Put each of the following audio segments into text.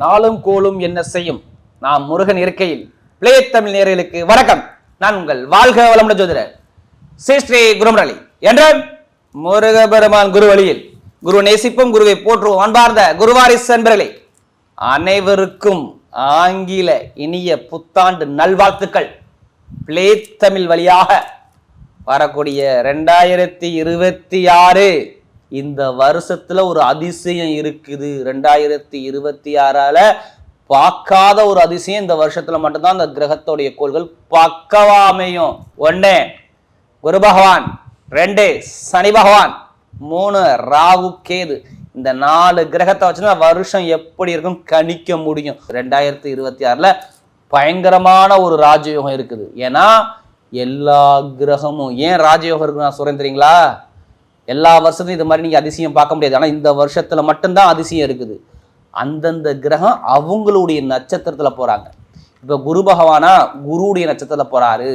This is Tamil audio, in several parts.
நாளும் கோளும் என்ன செய்யும் நாம் முருகன் இருக்கையில் பிளே தமிழ் நேயர்களுக்கு வணக்கம். நான் உங்கள் வாழ்க வளமுடன் ஜோதிடர் ஸ்ரீ குருமுரளி என்ற முருக பெருமான் குரு வழியில் குரு நேசிப்பும் குருவை போற்றுவோம். அன்பார்ந்த குருவாரிசு அன்பர்களே, அனைவருக்கும் ஆங்கில இனிய புத்தாண்டு நல்வாழ்த்துக்கள். பிளே தமிழ் வழியாக வரக்கூடிய 2026 இந்த வருஷத்துல ஒரு அதிசயம் இருக்குது. 2026 பார்க்காத ஒரு அதிசயம் இந்த வருஷத்துல மட்டும்தான் அந்த கிரகத்தோடைய கோள்கள் பக்கவா அமையும். 1 குரு பகவான், 2 சனி பகவான், 3 ராகு கேது. இந்த 4 கிரகத்தை வச்சுன்னா வருஷம் எப்படி இருக்கும் கணிக்க முடியும். 2026 பயங்கரமான ஒரு ராஜயோகம் இருக்குது. ஏன்னா எல்லா கிரகமும் ஏன் ராஜயோகம் இருக்கு நான் சொல்றேன் தெரியுங்களா? எல்லா வருஷத்தும் இது மாதிரி நீங்க அதிசயம் பார்க்க முடியாது. ஆனா இந்த வருஷத்துல மட்டும்தான் அதிசயம் இருக்குது. அந்தந்த கிரகம் அவங்களுடைய நட்சத்திரத்துல போறாங்க. இப்ப குரு பகவானா குருவுடைய நட்சத்திரத்துல போறாரு,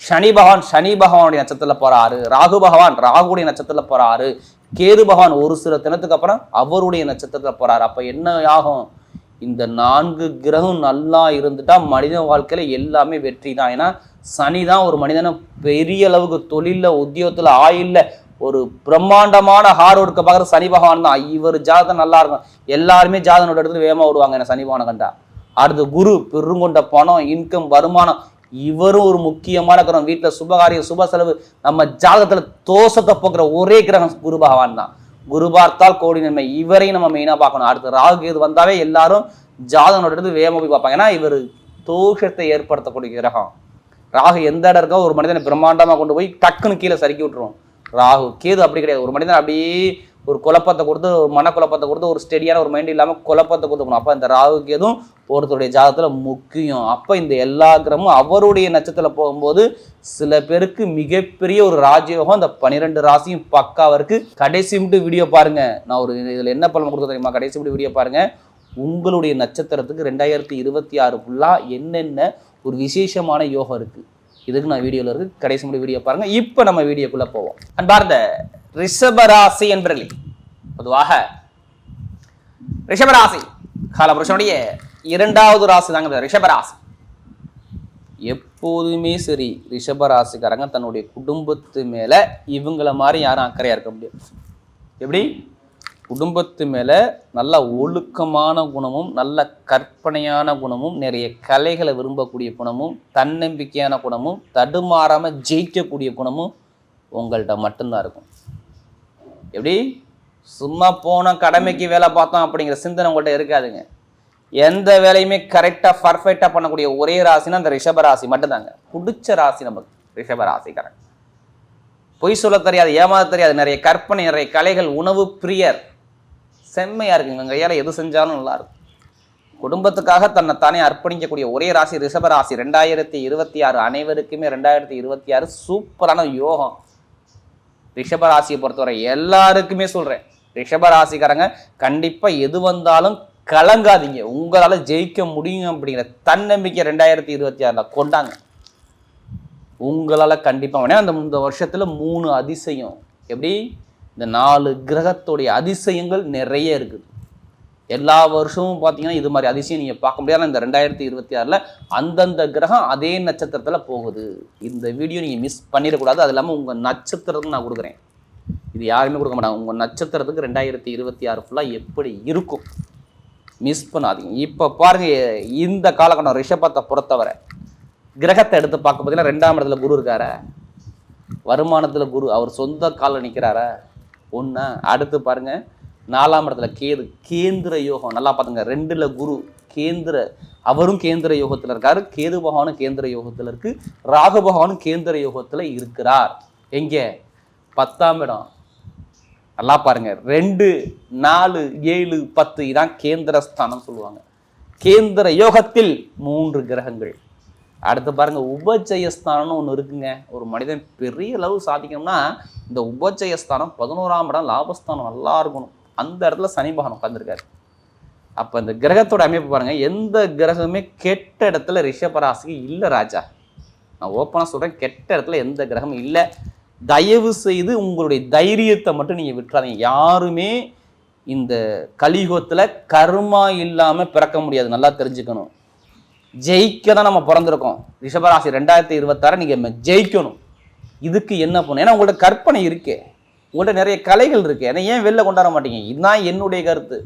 சனி பகவான் சனி பகவானுடைய நட்சத்திரத்துல போறாரு, ராகு பகவான் ராகுடைய நட்சத்திரத்துல போறாரு, கேது பகவான் ஒரு சில தினத்துக்கு அப்புறம் அவருடைய நட்சத்திரத்துல போறாரு. அப்ப என்ன ஆகும்? இந்த 4 கிரகம் நல்லா இருந்துட்டா மனித வாழ்க்கையில எல்லாமே வெற்றி தான். ஏன்னா சனி தான் ஒரு மனிதனை பெரிய அளவுக்கு தொழில, உத்தியோகத்துல, ஆயில்ல ஒரு பிரம்மாண்டமான ஹார்ட் ஒர்க்கை பார்க்குற சனி பகவான் தான். இவர் ஜாதகம் நல்லா இருக்கும். எல்லாருமே ஜாதகனோட இடத்துல வேகமா விடுவாங்க என்ன சனி பகவானை கண்டா. அடுத்து குரு பெருங்கொண்ட பணம், இன்கம், வருமானம். இவரும் ஒரு முக்கியமான கிரகம். வீட்டுல சுபகாரியம், சுப செலவு, நம்ம ஜாதகத்துல தோஷத்தை போக்குற ஒரே கிரகம் குரு பகவான் தான். குரு பார்த்தால் கோடி நன்மை. இவரையும் நம்ம மெயினா பார்க்கணும். அடுத்து ராகு கேது வந்தாவே எல்லாரும் ஜாதகனோட இடத்துல வேகமா போய் பார்ப்பாங்க. ஏன்னா இவர் தோஷத்தை ஏற்படுத்தக்கூடிய கிரகம். ராகு எந்த இடம் இருக்கோ ஒரு மனிதனை பிரம்மாண்டமா கொண்டு போய் டக்குன்னு கீழே சறுக்கி விட்டுருவோம். ராகு கேது அப்படி கிடையாது. ஒரு மனிதன் அப்படியே ஒரு குழப்பத்தை கொடுத்து, ஒரு மனக்குழப்பத்தை கொடுத்து, ஒரு ஸ்டெடியான ஒரு மைண்ட் இல்லாம குழப்பத்தை கொடுக்கணும். அப்ப இந்த ராகு கேதும் ஒருத்தருடைய ஜாதகத்துல முக்கியம். அப்ப இந்த எல்லா கிரகமும் அவருடைய நட்சத்திரத்துல போகும்போது சில பேருக்கு மிகப்பெரிய ஒரு ராஜயோகம். இந்த 12 ராசியும் பக்காவா இருக்கு. கடைசி மட்டும் வீடியோ பாருங்க. நான் ஒரு இதுல என்ன பலன் கொடுக்க தெரியுமா? கடைசி மட்டும் வீடியோ பாருங்க. உங்களுடைய நட்சத்திரத்துக்கு 2026 ஃபுல்லா என்னென்ன ஒரு விசேஷமான யோகம் இருக்கு, இதுக்கு நான் வீடியோல இருக்கு. கடைசி முடி வீடியோ பாருங்க. இப்ப நம்ம வீடியோக்குள்ள போவோம். அன்பார்ந்த ரிஷபராசி என்பர்களே, பொதுவாக ரிஷபராசி காலபுருஷனுடைய 2வது ராசி தாங்க ரிஷபராசி. எப்போதுமே சரி ரிஷபராசிக்காரங்க தன்னுடைய குடும்பத்து மேல இவங்களை மாதிரி யாரும் அக்கறையா இருக்க முடியாது. எப்படி? குடும்பத்து மேல நல்ல ஒழுக்கமான குணமும், நல்ல கற்பனையான குணமும், நிறைய கலைகளை விரும்பக்கூடிய குணமும், தன்னம்பிக்கையான குணமும், தடுமாறாம ஜெயிக்கக்கூடிய குணமும் உங்கள்கிட்ட மட்டும்தான் இருக்கும். எப்படி? சும்மா போன கடமைக்கு வேலை பார்த்தோம் அப்படிங்கிற சிந்தனை உங்கள்கிட்ட இருக்காதுங்க. எந்த வேலையுமே கரெக்டா பர்ஃபெக்டா பண்ணக்கூடிய ஒரே ராசினா அந்த ரிஷபராசி மட்டும்தாங்க. பிடிச்ச ராசி நமக்கு ரிஷபராசிக்காரங்க. பொய் சொல்ல தெரியாது, ஏமாத தெரியாது, நிறைய கற்பனை, நிறைய கலைகள், உணவு பிரியர், செம்மையா இருக்குங்க. கையால எது செஞ்சாலும் நல்லா இருக்கும். குடும்பத்துக்காக தன்னை தானே அர்ப்பணிக்கக்கூடிய ஒரே ராசி ரிஷபராசி. 2026 அனைவருக்குமே 2026 சூப்பரான யோகம். ரிஷபராசியை பொறுத்தவரை எல்லாருக்குமே சொல்றேன், ரிஷபராசிக்காரங்க கண்டிப்பா எது வந்தாலும் கலங்காதீங்க. உங்களால ஜெயிக்க முடியும் அப்படிங்கிற தன்னம்பிக்கை 2026 கொண்டாங்க. உங்களால கண்டிப்பா அந்த இந்த வருஷத்துல 3 அதிசயம். எப்படி? இந்த 4 கிரகத்துடைய அதிசயங்கள் நிறைய இருக்குது. எல்லா வருஷமும் பார்த்தீங்கன்னா இது மாதிரி அதிசயம் நீங்க பார்க்க முடியாது. இந்த 2026 அந்தந்த கிரகம் அதே நட்சத்திரத்துல போகுது. இந்த வீடியோ நீங்க மிஸ் பண்ணிடக்கூடாது. அது இல்லாமல் உங்க நட்சத்திரத்துக்கு நான் கொடுக்குறேன். இது யாருமே கொடுக்க மாட்டாங்க. உங்க நட்சத்திரத்துக்கு 2026 ஃபுல்லா எப்படி இருக்கும் மிஸ் பண்ணாதீங்க. இப்ப பாருங்க, இந்த காலகட்டம் ரிஷபத்தை பொறுத்தவரை கிரகத்தை எடுத்து பார்க்க பார்த்தீங்கன்னா 2ஆம் இடத்துல குரு இருக்கார, வருமானத்துல குரு அவர் சொந்த காலில் நிற்கிறாரா ஒண்ணா. அடுத்து பாருங்க 4ஆம் இடத்துல கேது, கேந்திர யோகம். நல்லா பாத்துங்க, 2ல குரு கேந்திர, அவரும் கேந்திர யோகத்துல இருக்காரு. கேது பகவானும் கேந்திர யோகத்துல இருக்கு. ராகு பகவானும் கேந்திர யோகத்துல இருக்கிறார். எங்க? 10ஆம் இடம். நல்லா பாருங்க, 2, 4, 7, 10 இதான் கேந்திர ஸ்தானம் சொல்லுவாங்க. கேந்திர யோகத்தில் 3 கிரகங்கள். அடுத்து பாருங்க, உபஜயஸ்தானம்னு ஒன்று இருக்குங்க. ஒரு மனிதன் பெரிய அளவு சாதிக்கணும்னா இந்த உபஜயஸ்தானம் 11ஆம் இடம் லாபஸ்தானம் நல்லா இருக்கணும். அந்த இடத்துல சனி பகவான் உட்கார்ந்துருக்காரு. அப்ப இந்த கிரகத்தோட அமைப்பு பாருங்க, எந்த கிரகமே கெட்ட இடத்துல ரிஷபராசிக்கு இல்லை ராஜா. நான் ஓப்பனா சொல்றேன், கெட்ட இடத்துல எந்த கிரகமும் இல்லை. தயவு செய்து உங்களுடைய தைரியத்தை மட்டும் நீங்க விட்டுறாதீங்க. யாருமே இந்த கலியுகத்துல கர்மா இல்லாம பிறக்க முடியாது, நல்லா தெரிஞ்சுக்கணும். ஜெயிக்க தான் நம்ம பிறந்திருக்கோம். ரிஷபராசி 2026 நீங்க ஜெயிக்கணும். இதுக்கு என்ன பண்ணணும்? ஏன்னா உங்கள்ட்ட கற்பனை இருக்கே, உங்கள்ட்ட நிறைய கலைகள் இருக்கு. ஏன்னா ஏன் வெளில கொண்டாட மாட்டீங்க? இதுதான் என்னுடைய கருத்து.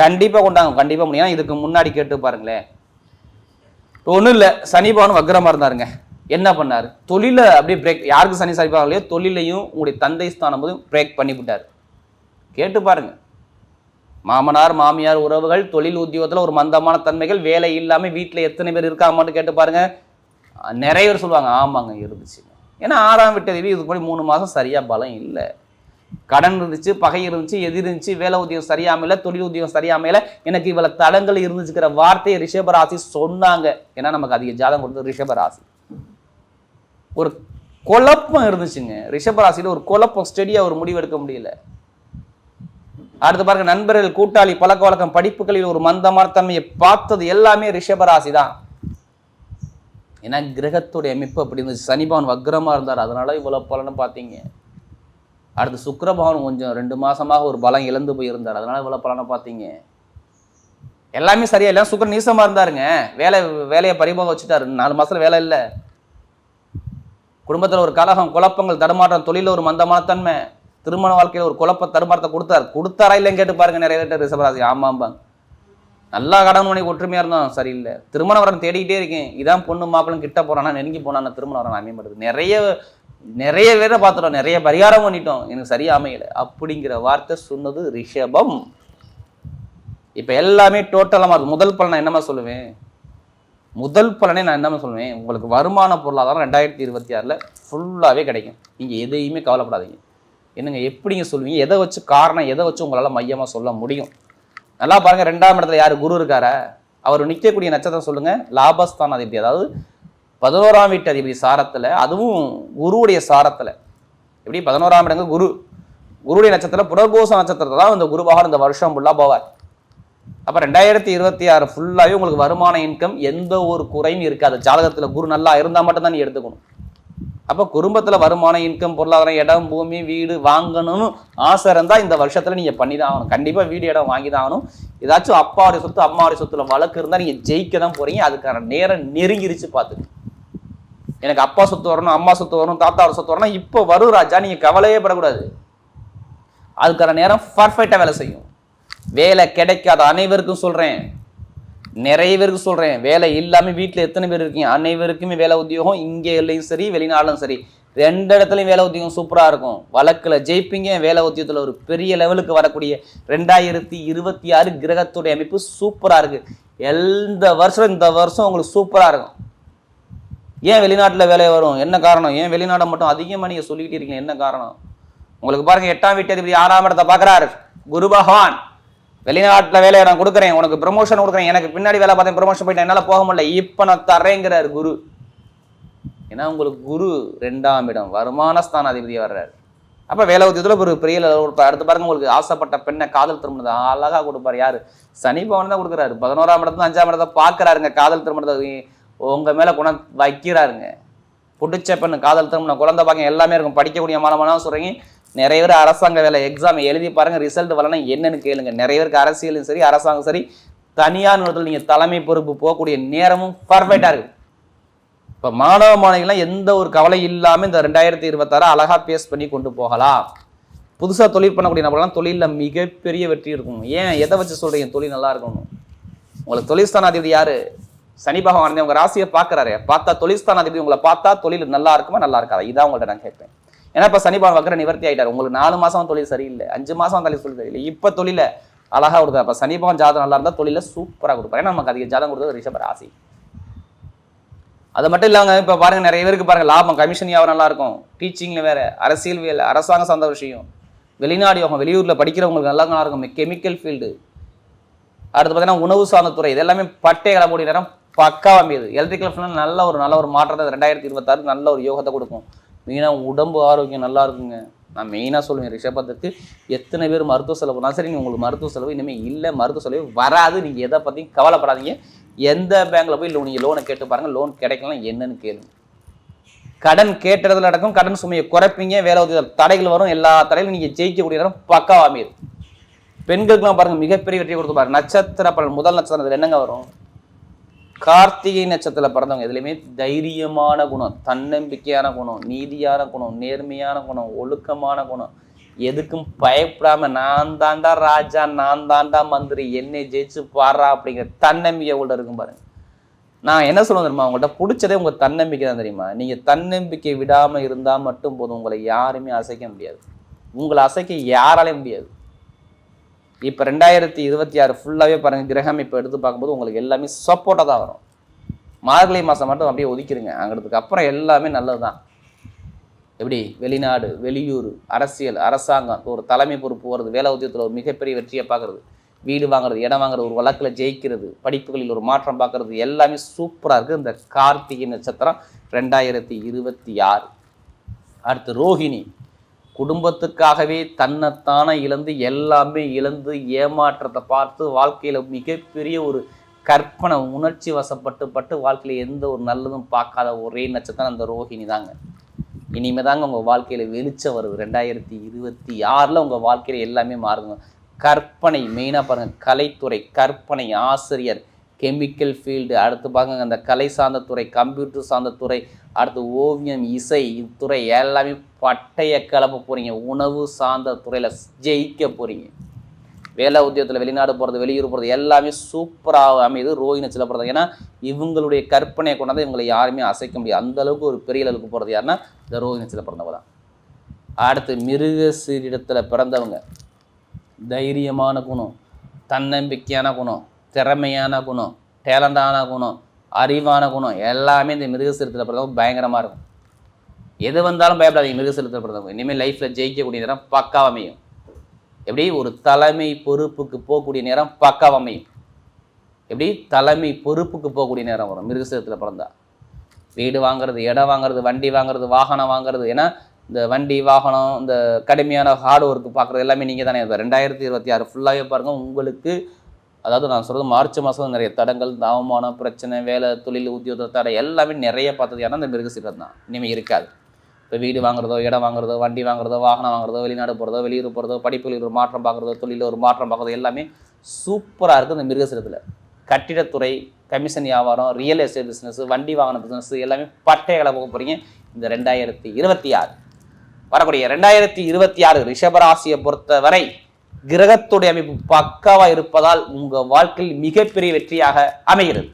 கண்டிப்பா கொண்டாங்க, கண்டிப்பா முடியும். ஏன்னா இதுக்கு முன்னாடி கேட்டு பாருங்களேன். ஒன்றும் இல்லை, சனி பகவான் வக்ரமா இருந்தாருங்க. என்ன பண்ணாரு? தொழில அப்படியே பிரேக். யாருக்கு சனி சரிப்பாகலையோ தொழிலையும் உங்களுடைய தந்தை ஸ்தானம் போது பிரேக் பண்ணி விட்டார். கேட்டு பாருங்க. மாமனார் மாமியார் உறவுகள், தொழில் உத்தியோகத்தில் ஒரு மந்தமான தன்மைகள், வேலை இல்லாமல் வீட்டில் எத்தனை பேர் இருக்காங்கன்னு கேட்டு பாருங்க. நிறைய பேர் சொல்லுவாங்க ஆமாங்க இருந்துச்சு. ஏன்னா 6ஆம் வீட்டதிபதி இதுக்கு முன்னாடி 3 மாதம் சரியாக பலம் இல்லை. கடன் இருந்துச்சு, பகை இருந்துச்சு, எது இருந்துச்சு, வேலை உத்தியோகம் சரியாமல, தொழில் உத்தியோகம் சரியாமல, எனக்கு இவ்வளவு தடங்கள் இருந்துச்சுக்கிற வார்த்தையை ரிஷபராசி சொன்னாங்க. ஏன்னா நமக்கு அதிக ஜாதகம் கொடுத்தது ரிஷபராசி. ஒரு குழப்பம் இருந்துச்சுங்க ரிஷபராசியில், ஒரு குழப்பம், ஸ்டெடியாக ஒரு முடிவு எடுக்க முடியல. அடுத்து பாருங்க, நண்பர்கள், கூட்டாளி, பழக்க வழக்கம், படிப்புகளில் ஒரு மந்தமான தன்மையை பார்த்தது எல்லாமே ரிஷபராசி தான். ஏன்னா கிரகத்துடைய அமைப்பு அப்படி இருந்துச்சு. சனி பகவான் வக்ரமா இருந்தார், அதனால இவ்வளவு பலன்னு பார்த்தீங்க. அடுத்து சுக்கிர பகவான் கொஞ்சம் 2 மாசமாக ஒரு பலம் இழந்து போயிருந்தார், அதனால இவ்வளவு பலனை பார்த்தீங்க. எல்லாமே சரியா இல்லை. சுக்கிரன் நீசமா இருந்தாருங்க, வேலையை பறிபோக வச்சுட்டாரு. 4 மாசத்துல வேலை இல்லை. குடும்பத்தில் ஒரு கலகம், குழப்பங்கள், தடுமாற்றம், தொழில ஒரு மந்தமான தன்மை, திருமண வாழ்க்கையில் ஒரு குழப்ப தடுமாற்றத்தை கொடுத்தாரா இல்லைன்னு கேட்டு பாருங்க. நிறைய பேர் ரிஷபராசி ஆமாம்பாங்க. நல்லா கடன் மணி ஒற்றுமையா இருந்தோம், சரியில்லை. திருமண வரன் தேடிக்கிட்டே இருக்கேன், இதான் பொண்ணு மாப்பிள்ளைன்னு கிட்ட போறானா, நெருங்கி போனா திருமண வரன் அமையப்படுது. நிறைய பேரை பார்த்துட்டோம், நிறைய பரிகாரம் பண்ணிட்டோம், எனக்கு சரியா அமையலை அப்படிங்கிற வார்த்தை சொன்னது ரிஷபம். இப்ப எல்லாமே டோட்டலா மாறுது. முதல் பலனை என்னமா சொல்லுவேன்? நான் என்னமா சொல்லுவேன்? உங்களுக்கு வருமான பொருளாதாரம் 2026 ஃபுல்லாவே கிடைக்கும். நீங்க எதையுமே கவலைப்படாதீங்க. என்னங்க எப்படிங்க சொல்லுவீங்க? எதை வச்சு காரணம், எதை வச்சு உங்களால மையமா சொல்ல முடியும்? நல்லா பாருங்க, 2ஆம் இடத்துல யாரு? குரு இருக்காரா? அவர் நிற்கக்கூடிய நட்சத்திரம் சொல்லுங்க. லாபஸ்தான அதிபதி, அதாவது 11ஆம் வீட்டு அதிபதி சாரத்துல, அதுவும் குருவுடைய சாரத்துல. எப்படி 11ஆம் இடங்க குருவுடைய நட்சத்திரம், புனர்பூச நட்சத்திரத்தை தான் இந்த குரு பகவான் இந்த வருஷம் ஃபுல்லா போவார். அப்ப 2026 ஃபுல்லாவே உங்களுக்கு வருமான இன்கம் எந்த ஒரு குறையும் இருக்காது. ஜாதகத்துல குரு நல்லா இருந்தா மட்டும் தான் நீ எடுத்துக்கணும். அப்ப குடும்பத்துல வருமான இன்கம், பொருளாதாரம், இடம், பூமி, வீடு வாங்கணும்னு ஆசை இருந்தா இந்த வருஷத்துல நீங்க பண்ணிதான் ஆகணும். கண்டிப்பா வீடு, இடம் வாங்கி தான் ஆகணும். ஏதாச்சும் அப்பாவுடைய சொத்து, அம்மாவுடைய சொத்துல வழக்கு இருந்தா நீங்க ஜெயிக்க தான் போறீங்க. அதுக்கான நேரம் நெருங்கிருச்சு. பார்த்துட்டு எனக்கு அப்பா சொத்து வரணும், அம்மா சொத்து வரணும், தாத்தாவோட சொத்து வரணும், இப்போ வரும் ராஜா, நீங்க கவலையே படக்கூடாது. அதுக்கான நேரம் பர்ஃபெக்டா வேலை செய்யும். வேலை கிடைக்காத அனைவருக்கும் சொல்றேன், நிறைய பேருக்கு சொல்றேன், வேலை இல்லாம வீட்டுல எத்தனை பேர் இருக்கீங்க, அனைவருக்குமே வேலை உத்தியோகம், இங்க இல்லையும் சரி வெளிநாடும் சரி, 2 இடத்துலையும் வேலை உத்தியோகம் சூப்பரா இருக்கும். வழக்குல ஜெயிப்பீங்க. வேலை உத்தியோகத்துல ஒரு பெரிய லெவலுக்கு வரக்கூடிய 2026 கிரகத்துடைய அமைப்பு சூப்பரா இருக்கு. இந்த வருஷம் உங்களுக்கு சூப்பரா இருக்கும். ஏன் வெளிநாட்டுல வேலை வரும்? என்ன காரணம்? ஏன் வெளிநாட்டை மட்டும் அதிகமா நீங்க சொல்லிக்கிட்டு இருக்கீங்க? என்ன காரணம்? உங்களுக்கு பாருங்க, 8ஆம் வீட்டு அதிபதி 6ஆம் இடத்தை பாக்குறாரு குரு பகவான். வெளிநாட்டுல வேலையை நான் கொடுக்குறேன், உனக்கு ப்ரமோஷன் கொடுக்குறேன், எனக்கு பின்னாடி வேலை பார்த்தேன், ப்ரமோஷன் போயிட்டேன், என்னால போக முடியல, இப்ப நான் தரேங்கிறார் குரு. ஏன்னா உங்களுக்கு குரு 2ஆம் இடம் வருமான ஸ்தான அதிபதியா வர்றாரு. அப்ப வேலை உத்தியத்துல ஒரு பெரிய அடுத்து பாருங்க, உங்களுக்கு ஆசைப்பட்ட பெண்ணை காதல் திருமணத்தை அழகா கொடுப்பாரு. யாரு? சனி பகவான் தான் கொடுக்குறாரு. 11ஆம் இடத்துல 5ஆம் இடத்தை பாக்குறாருங்க. காதல் திருமணத்தை உங்க மேல குணம் வைக்கிறாருங்க. புடிச்ச பெண்ணு, காதல் திருமணம், குழந்தை பாக்க எல்லாமே இருக்கும். படிக்கக்கூடிய மாணவனா சொல்றீங்க. நிறைய பேர் அரசாங்க வேலை எக்ஸாம் எழுதி பாருங்க, ரிசல்ட் வரலன்னா என்னன்னு கேளுங்க. நிறைய பேருக்கு அரசியலும் சரி, அரசாங்கம் சரி, தனியார் நிறுவனத்தில் நீங்க தலைமை பொறுப்பு போகக்கூடிய நேரமும் பர்ஃபெக்டா இருக்கு. இப்ப மாணவ மாணவிகள்லாம் எந்த ஒரு கவலை இல்லாம இந்த 2026 அழகா பேஸ் பண்ணி கொண்டு போகலாம். புதுசா தொழில் பண்ணக்கூடிய நபர்கள்லாம் தொழில மிகப்பெரிய வெற்றி இருக்கும். ஏன் எதை வச்சு சொல்றீங்க தொழில் நல்லா இருக்கணும்? உங்களுக்கு தொழில்ஸ்தானாதிபதி யாரு? சனி பகவான் உங்க ராசியை பாக்குறாரு. பார்த்தா தொழில்ஸ்தானாதிபதி உங்களை பார்த்தா தொழில் நல்லா இருக்குமா நல்லா இருக்காதா? இதான் உங்கள்ட்ட நான் கேட்பேன். ஏன்னா இப்ப சனி பகவான் வக்ர நிவர்த்தி ஆயிட்டாரு. உங்களுக்கு 4 மாசம் தொழில் சரியில்லை, 5 மாசம் தொழில் சரியில்லை, இப்ப தொழில அழகா கொடுத்தாரு. அப்ப சனி பகவான் ஜாதகம் நல்லா இருந்தா தொழில சூப்பரா கொடுப்பாரு. ஏன்னா நமக்கு அதிக ஜாதகம் கொடுத்தது ரிஷப ராசி. அது மட்டும் இல்லாம இப்ப பாருங்க, நிறைய பேருக்கு பாருங்க லாபம், கமிஷன் வியாபாரம் நல்லா இருக்கும். டீச்சிங்ல வேற, அரசியல் வேலை, அரசாங்கம் சார்ந்த விஷயம், வெளிநாடு யோகம், வெளியூர்ல படிக்கிறவங்களுக்கு நல்லா இருக்கும். கெமிக்கல் ஃபீல்டு, அடுத்து பார்த்தீங்கன்னா உணவு சார்ந்த துறை, இது எல்லாமே பட்டை கிளம்பக்கூடிய நேரம் பக்காவா அமையுது. எலக்ட்ரிக்கல் ஃபீல்டு நல்ல ஒரு மாற்றத்தை 2026 நல்ல ஒரு யோகத்தை கொடுக்கும். மெயினாக உடம்பு ஆரோக்கியம் நல்லா இருக்குங்க. நான் மெயினாக சொல்லுவேன், ரிஷபத்துக்கு எத்தனை பேர் மருத்துவ செலவு நான் சரி, உங்களுக்கு மருத்துவ செலவு இனிமேல் இல்லை, மருத்துவ செலவு வராது. நீங்கள் எதை பற்றியும் கவலைப்படாதீங்க. எந்த பேங்க்ல போய் நீங்கள் லோனை கேட்டு பாருங்க, லோன் கிடைக்கலாம் என்னன்னு கேளுங்க. கடன் கேட்டதுல நடக்கும், கடன் சுமையை குறைப்பீங்க, வேலை தடைகள் வரும், எல்லா தடைகளும் நீங்கள் ஜெயிக்கக்கூடிய நேரம் பக்காவா அமையுது. பெண்களுக்குலாம் பாருங்க மிகப்பெரிய வெற்றி கொடுத்து பாருங்க. நட்சத்திர பலன் முதல் நட்சத்திரத்துல என்னங்க வரும்? கார்த்திகை நட்சத்திரத்துல பிறந்தவங்க எதுலையுமே தைரியமான குணம், தன்னம்பிக்கையான குணம், நீதியான குணம், நேர்மையான குணம், ஒழுக்கமான குணம், எதுக்கும் பயப்படாம நான் தாண்டா ராஜா, நான் தாண்டா மந்திரி, என்னை ஜெயிச்சு பாடுறா அப்படிங்கிற தன்னம்பிக்கை உள்ள இருக்கும் பாருங்க. நான் என்ன சொல்லுவேன் தெரியுமா, உங்கள்கிட்ட பிடிச்சதே உங்க தன்னம்பிக்கை தான் தெரியுமா. நீங்க தன்னம்பிக்கை விடாம இருந்தா மட்டும் போதும், உங்களை யாருமே அசைக்க முடியாது. உங்களை அசைக்க யாராலே முடியாது. இப்போ 2026 ஃபுல்லாகவே பாருங்கள், கிரகம் இப்போ எடுத்து பார்க்கும்போது உங்களுக்கு எல்லாமே சப்போர்ட்டாக தான் வரும். மார்கழி மாதம் மட்டும் அப்படியே ஒதுக்கிடுங்க, அங்கிறதுக்கு அப்புறம் எல்லாமே நல்லது தான். எப்படி வெளிநாடு, வெளியூர், அரசியல், அரசாங்கம், ஒரு தலைமை பொறுப்பு வருது, வேலை உத்தியோகத்தில் ஒரு மிகப்பெரிய வெற்றியை பார்க்குறது, வீடு வாங்குறது, இடம் வாங்குறது, ஒரு வழக்கில் ஜெயிக்கிறது, படிப்புகளில் ஒரு மாற்றம் பார்க்குறது, எல்லாமே சூப்பராக இருக்குது இந்த கார்த்திகை நட்சத்திரம் 2026. அடுத்து ரோஹிணி. குடும்பத்துக்காகவே தன்னைத்தானே இழந்து எல்லாமே இழந்து ஏமாற்றத்தை பார்த்து வாழ்க்கையில் மிகப்பெரிய ஒரு கற்பனை உணர்ச்சி வசப்பட்டு வாழ்க்கையில் எந்த ஒரு நல்லதும் பார்க்காத ஒரே நட்சத்திரம் அந்த ரோஹிணி தாங்க. இனிமே தாங்க உங்கள் வாழ்க்கையில் வெளிச்சம் வருது. 2026 உங்கள் வாழ்க்கையில் எல்லாமே மாறுங்க. கற்பனை மெயினாக பாருங்கள், கலைத்துறை, கற்பனை, ஆசிரியர், கெமிக்கல் ஃபீல்டு, அடுத்து பாருங்க அந்த கலை சார்ந்த துறை, கம்ப்யூட்டர் சார்ந்த துறை, அடுத்து ஓவியம், இசை துறை, எல்லாமே பட்டைய கிளப்ப போகிறீங்க. உணவு சார்ந்த துறையில் ஜெயிக்க போகிறீங்க. வேலை உத்தியோகத்தில் வெளிநாடு போகிறது, வெளியூர் போகிறது, எல்லாமே சூப்பராக அமையுது ரோஹிணி நட்சத்திரத்தில் பிறந்தது. ஏன்னா இவங்களுடைய கற்பனையை கொண்டாந்து இவங்களை யாருமே அசைக்க முடியாது. அந்தளவுக்கு ஒரு பெரிய அளவுக்கு போகிறது யாருன்னா இந்த ரோஹிணி நட்சத்திரத்தில் பிறந்தவங்க தான். அடுத்து மிருகசீரிடத்தில் பிறந்தவங்க தைரியமான குணம், தன்னம்பிக்கையான குணம், திறமையான குணம், டேலண்டான குணம், அறிவான குணம், எல்லாமே இந்த மிருகசீரிடத்தில் பிறந்தவங்க பயங்கரமாக இருக்கும். எது வந்தாலும் பயப்படாதீங்க. மிருகசீரிடத்தில் பிறந்தவங்க இனிமேல் லைஃப்பில் ஜெயிக்கக்கூடிய நேரம் பக்காவாக அமையும். எப்படி ஒரு தலைமை பொறுப்புக்கு போகக்கூடிய நேரம் பக்காவாக அமையும். எப்படி தலைமை பொறுப்புக்கு போகக்கூடிய நேரம் வரும் மிருகசீரிடத்தில் பிறந்தா. வீடு வாங்குறது, இடம் வாங்குறது, வண்டி வாங்குறது, வாகனம் வாங்குறது, ஏன்னா இந்த வண்டி வாகனம் இந்த கடுமையான ஹார்ட் ஒர்க்கு பார்க்குறது எல்லாமே நீங்கள் தானே. 2026 ஃபுல்லாகவே பாருங்கள் உங்களுக்கு. அதாவது நான் சொல்கிறது மார்ச் மாதம் நிறைய தடங்கள், அவமானம், பிரச்சனை, வேலை, தொழில், உத்தியோக தடை எல்லாமே நிறைய பார்த்தது யாருன்னா இந்த மிருகசீரிடம் தான். இனிமேல் இருக்காது. இப்போ வீடு வாங்குறதோ, இடம் வாங்குறதோ, வண்டி வாங்குறதோ, வாகனம் வாங்குறதோ, வெளிநாடு போகிறதோ, வெளியூர் போகிறதோ, படிப்புகளில் ஒரு மாற்றம் பார்க்குறதோ, தொழிலில் ஒரு மாற்றம் பார்க்குறதோ, எல்லாமே சூப்பராக இருக்குது இந்த மிருகசீரிடத்தில். கட்டிடத்துறை, கமிஷன் வியாபாரம், ரியல் எஸ்டேட் பிஸ்னஸ், வண்டி வாகன பிஸ்னஸ் எல்லாமே பட்டைகளை போக போகிறீங்க இந்த 2026. வரக்கூடிய 2026 ரிஷபராசியை பொறுத்தவரை கிரகத்துடைய அமைப்பு பக்காவா இருப்பதால் உங்க வாழ்க்கையில் மிகப்பெரிய வெற்றியாக அமைகிறது.